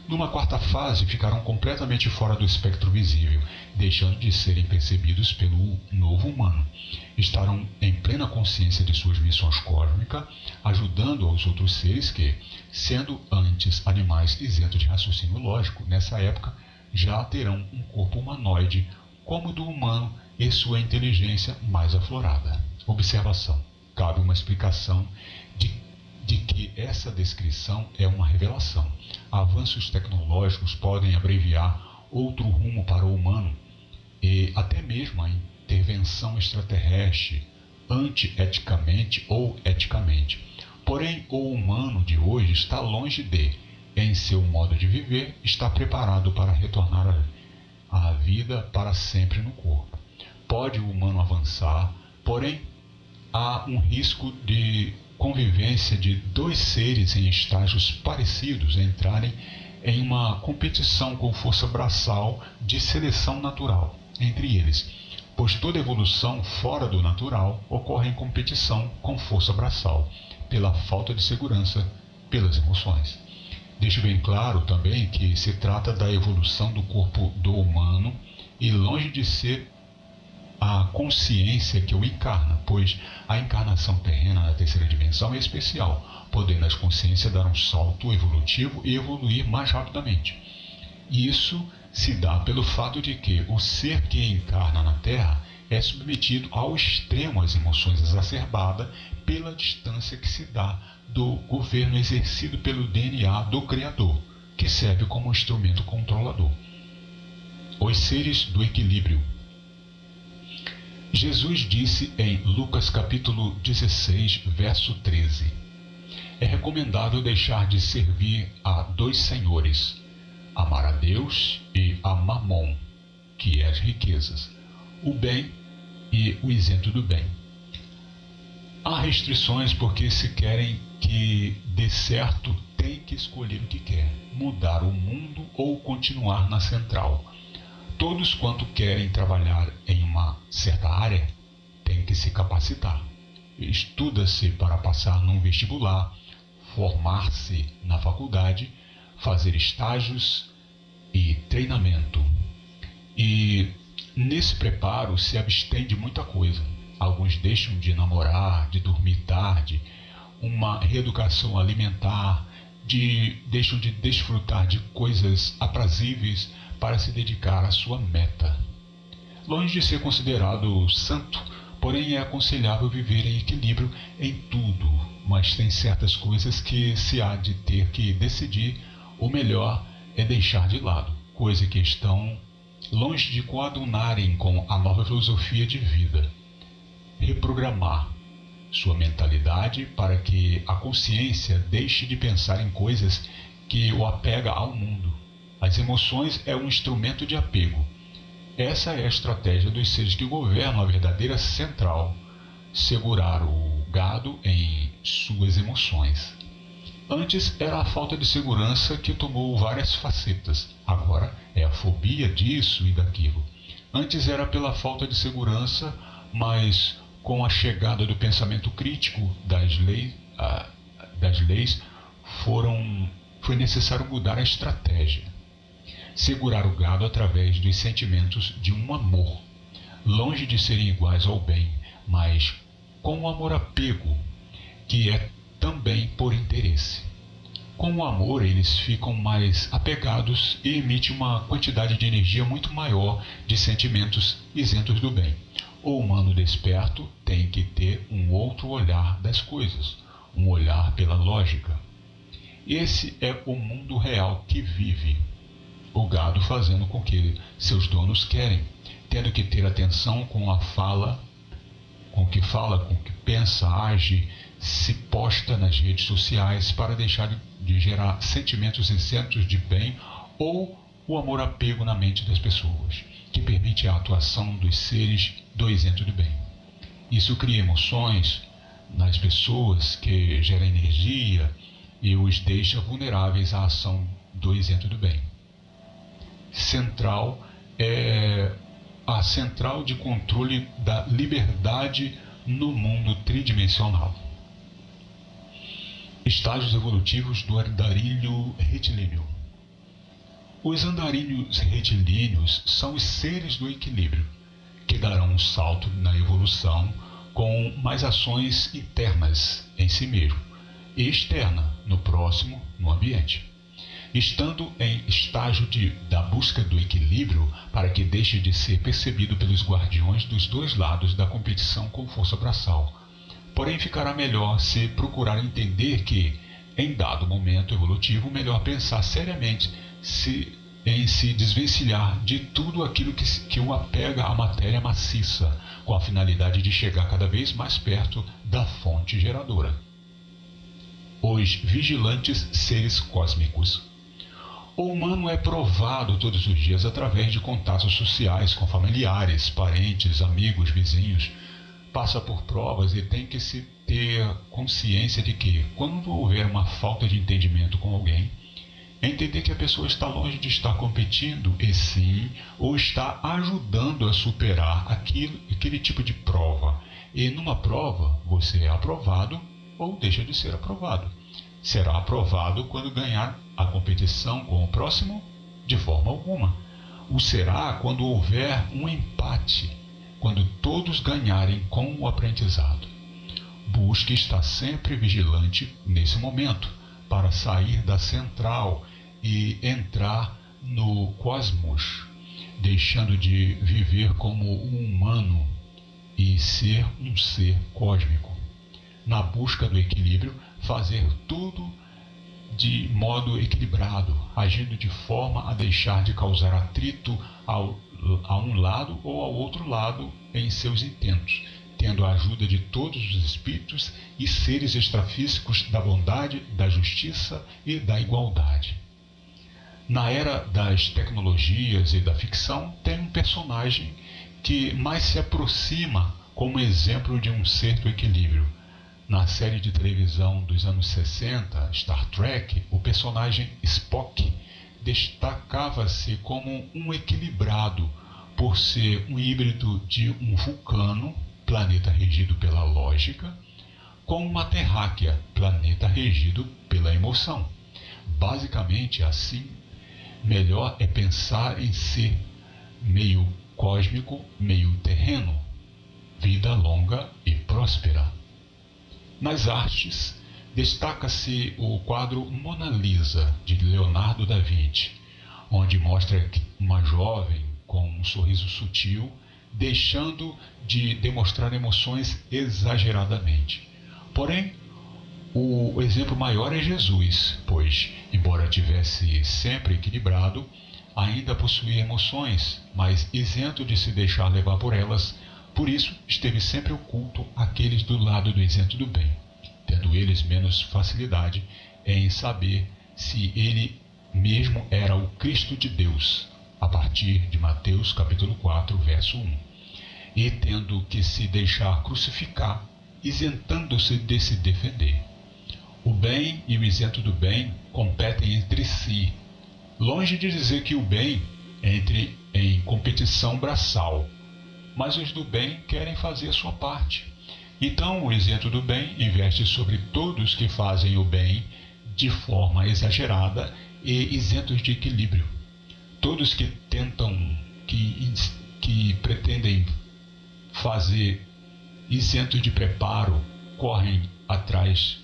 Numa quarta fase, ficarão completamente fora do espectro visível, deixando de serem percebidos pelo novo humano. Estarão em plena consciência de suas missões cósmicas, ajudando aos outros seres que, sendo antes animais isentos de raciocínio lógico, nessa época já terão um corpo humanoide como o do humano e sua inteligência mais aflorada. Observação: cabe uma explicação de que essa descrição é uma revelação. Avanços tecnológicos podem abreviar outro rumo para o humano e até mesmo a intervenção extraterrestre, antieticamente ou eticamente. Porém, o humano de hoje está longe de, em seu modo de viver, estar preparado para retornar à vida para sempre no corpo. Pode o humano avançar, porém, há um risco de convivência de dois seres em estágios parecidos entrarem em uma competição com força braçal de seleção natural entre eles, pois toda evolução fora do natural ocorre em competição com força braçal, pela falta de segurança, pelas emoções. Deixo bem claro também que se trata da evolução do corpo do humano e longe de ser a consciência que o encarna, pois a encarnação terrena na terceira dimensão é especial, podendo a consciência dar um salto evolutivo e evoluir mais rapidamente. E isso se dá pelo fato de que o ser que encarna na Terra é submetido ao extremo às emoções exacerbadas pela distância que se dá do governo exercido pelo DNA do Criador, que serve como instrumento controlador. Os seres do equilíbrio. Jesus disse em Lucas capítulo 16, verso 13: é recomendável deixar de servir a dois senhores, amar a Deus e a Mamon, que é as riquezas, o bem e o isento do bem. Há restrições porque se querem que dê certo, tem que escolher o que quer, mudar o mundo ou continuar na central. Todos quanto querem trabalhar em uma certa área têm que se capacitar. Estuda-se para passar num vestibular, formar-se na faculdade, fazer estágios e treinamento. E nesse preparo se abstém de muita coisa. Alguns deixam de namorar, de dormir tarde, uma reeducação alimentar, deixam de desfrutar de coisas aprazíveis para se dedicar à sua meta. Longe de ser considerado santo, porém é aconselhável viver em equilíbrio em tudo, mas tem certas coisas que se há de ter que decidir, ou melhor, é deixar de lado, coisas que estão longe de coadunarem com a nova filosofia de vida. Reprogramar. sua mentalidade para que a consciência deixe de pensar em coisas que o apega ao mundo. As emoções é um instrumento de apego. Essa é a estratégia dos seres que governam a verdadeira central, segurar o gado em suas emoções. Antes era a falta de segurança que tomou várias facetas, agora é a fobia disso e daquilo. Antes era pela falta de segurança, mas com a chegada do pensamento crítico das leis foi necessário mudar a estratégia. Segurar o gado através dos sentimentos de um amor, longe de serem iguais ao bem, mas com o amor-apego, que é também por interesse. Com o amor, eles ficam mais apegados e emitem uma quantidade de energia muito maior de sentimentos isentos do bem. O humano desperto tem que ter um outro olhar das coisas, um olhar pela lógica. Esse é o mundo real que vive. O gado fazendo com que seus donos querem, tendo que ter atenção com a fala, com o que fala, com o que pensa, age, se posta nas redes sociais para deixar de gerar sentimentos isentos de bem ou o amor-apego na mente das pessoas, que permite a atuação dos seres do isento de bem. Isso cria emoções nas pessoas que gera energia e os deixa vulneráveis à ação do isento do bem. Central é a central de controle da liberdade no mundo tridimensional. Estágios evolutivos do andarilho retilíneo. Os andarilhos retilíneos são os seres do equilíbrio, que darão um salto na evolução com mais ações internas em si mesmo e externa no próximo, no ambiente. Estando em estágio da busca do equilíbrio para que deixe de ser percebido pelos guardiões dos dois lados da competição com força braçal. Porém, ficará melhor se procurar entender que, em dado momento evolutivo, melhor pensar seriamente em se desvencilhar de tudo aquilo que o apega à matéria maciça, com a finalidade de chegar cada vez mais perto da fonte geradora. Os vigilantes seres cósmicos. O humano é provado todos os dias através de contatos sociais com familiares, parentes, amigos, vizinhos. Passa por provas e tem que se ter consciência de que, quando houver uma falta de entendimento com alguém, entender que a pessoa está longe de estar competindo e sim, ou está ajudando a superar aquele tipo de prova. E numa prova, você é aprovado ou deixa de ser aprovado. Será aprovado quando ganhar a competição com o próximo? De forma alguma. O será quando houver um empate, quando todos ganharem com o aprendizado. Busque estar sempre vigilante nesse momento, para sair da central e entrar no cosmos, deixando de viver como um humano e ser um ser cósmico. Na busca do equilíbrio, fazer tudo de modo equilibrado, agindo de forma a deixar de causar atrito a um lado ou ao outro lado em seus intentos, tendo a ajuda de todos os espíritos e seres extrafísicos da bondade, da justiça e da igualdade. Na era das tecnologias e da ficção, tem um personagem que mais se aproxima como exemplo de um certo equilíbrio. Na série de televisão dos anos 60, Star Trek, o personagem Spock destacava-se como um equilibrado por ser um híbrido de um vulcano, planeta regido pela lógica, com uma terráquea, planeta regido pela emoção. Basicamente, assim, melhor é pensar em ser meio cósmico, meio terreno, vida longa e próspera. Nas artes, destaca-se o quadro Mona Lisa, de Leonardo da Vinci, onde mostra uma jovem com um sorriso sutil, deixando de demonstrar emoções exageradamente. Porém, o exemplo maior é Jesus, pois, embora tivesse sempre equilibrado, ainda possuía emoções, mas isento de se deixar levar por elas, Por isso, esteve sempre oculto àqueles do lado do isento do bem, tendo eles menos facilidade em saber se ele mesmo era o Cristo de Deus, a partir de Mateus capítulo 4, verso 1, e tendo que se deixar crucificar, isentando-se de se defender. O bem e o isento do bem competem entre si, longe de dizer que o bem entre em competição braçal, mas os do bem querem fazer a sua parte. Então o isento do bem investe sobre todos que fazem o bem de forma exagerada e isentos de equilíbrio. Todos que pretendem fazer isentos de preparo correm atrás.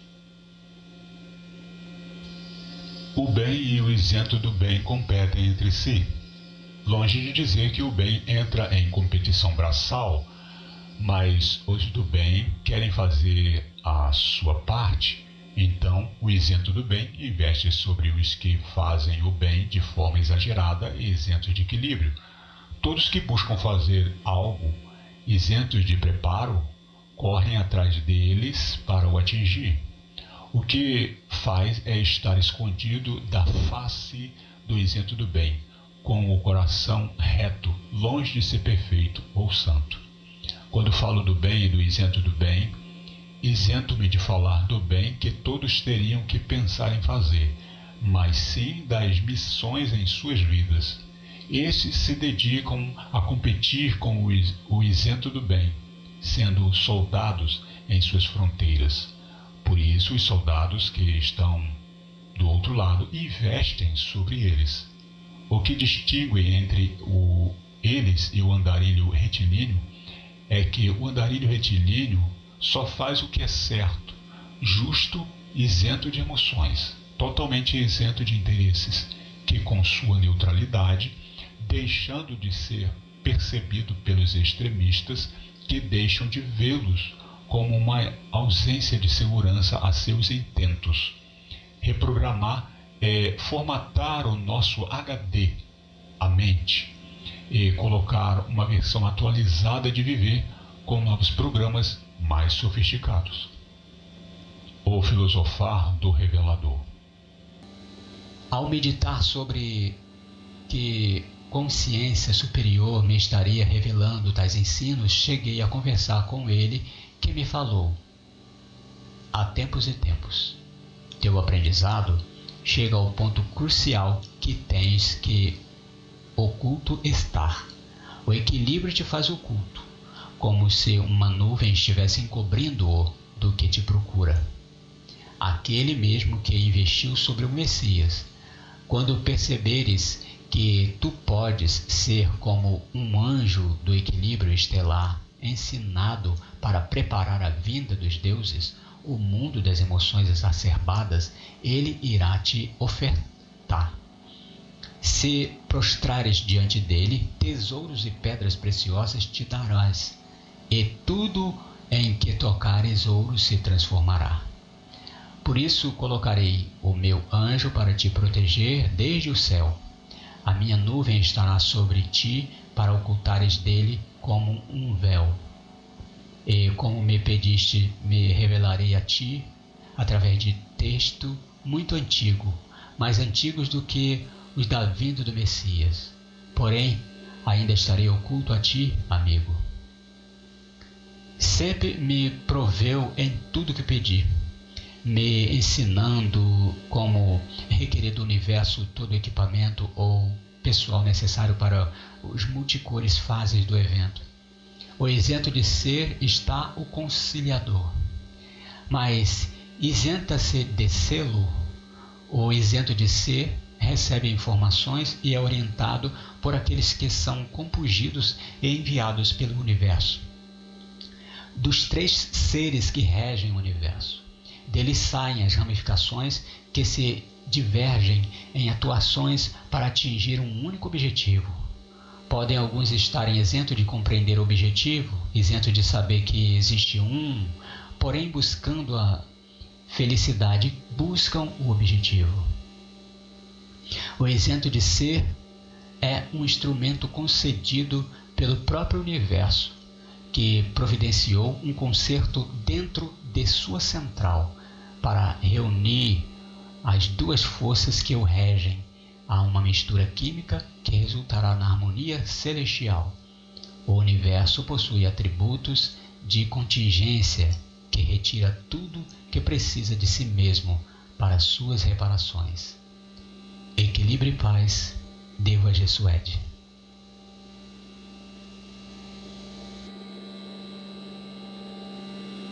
O bem e o isento do bem competem entre si, longe de dizer que o bem entra em competição braçal, mas os do bem querem fazer a sua parte. Então, o isento do bem investe sobre os que fazem o bem de forma exagerada e isentos de equilíbrio. Todos que buscam fazer algo isentos de preparo correm atrás deles para o atingir. O que faz é estar escondido da face do isento do bem, com o coração reto, longe de ser perfeito ou santo. Quando falo do bem e do isento do bem, isento-me de falar do bem que todos teriam que pensar em fazer, mas sim das missões em suas vidas. Estes se dedicam a competir com o isento do bem, sendo soldados em suas fronteiras. Por isso, os soldados que estão do outro lado investem sobre eles. O que distingue entre eles e o andarilho retilíneo é que o andarilho retilíneo só faz o que é certo, justo, isento de emoções, totalmente isento de interesses, que com sua neutralidade, deixando de ser percebido pelos extremistas que deixam de vê-los como uma ausência de segurança a seus intentos. Reprogramar é formatar o nosso HD, a mente, e colocar uma versão atualizada de viver com novos programas mais sofisticados. O filosofar do revelador. Ao meditar sobre que consciência superior me estaria revelando tais ensinos, cheguei a conversar com ele, que me falou: há tempos e tempos, teu aprendizado chega ao ponto crucial que tens que oculto estar. O equilíbrio te faz oculto, como se uma nuvem estivesse encobrindo-o do que te procura. Aquele mesmo que investiu sobre o Messias. Quando perceberes que tu podes ser como um anjo do equilíbrio estelar, ensinado para preparar a vinda dos deuses, o mundo das emoções exacerbadas, ele irá te ofertar. Se prostrares diante dele, tesouros e pedras preciosas te darás, e tudo em que tocares ouro se transformará. Por isso colocarei o meu anjo para te proteger desde o céu. A minha nuvem estará sobre ti para ocultares dele como um véu. E como me pediste, me revelarei a ti através de texto muito antigo, mais antigos do que os da vinda do Messias. Porém, ainda estarei oculto a ti, amigo. Sempre me proveu em tudo que pedi, me ensinando como requerer do universo todo o equipamento ou pessoal necessário para os multicores fases do evento. O isento de ser está o conciliador, mas isenta-se de sê-lo. O isento de ser recebe informações e é orientado por aqueles que são compungidos e enviados pelo universo. Dos três seres que regem o universo, deles saem as ramificações que se divergem em atuações para atingir um único objetivo. Podem alguns estarem isentos de compreender o objetivo, isentos de saber que existe um, porém buscando a felicidade, buscam o objetivo. O isento de ser é um instrumento concedido pelo próprio universo, que providenciou um concerto dentro de sua central para reunir as duas forças que o regem a uma mistura química que resultará na harmonia celestial. O universo possui atributos de contingência que retira tudo que precisa de si mesmo para suas reparações. Equilíbrio e paz, Deva Jesuede.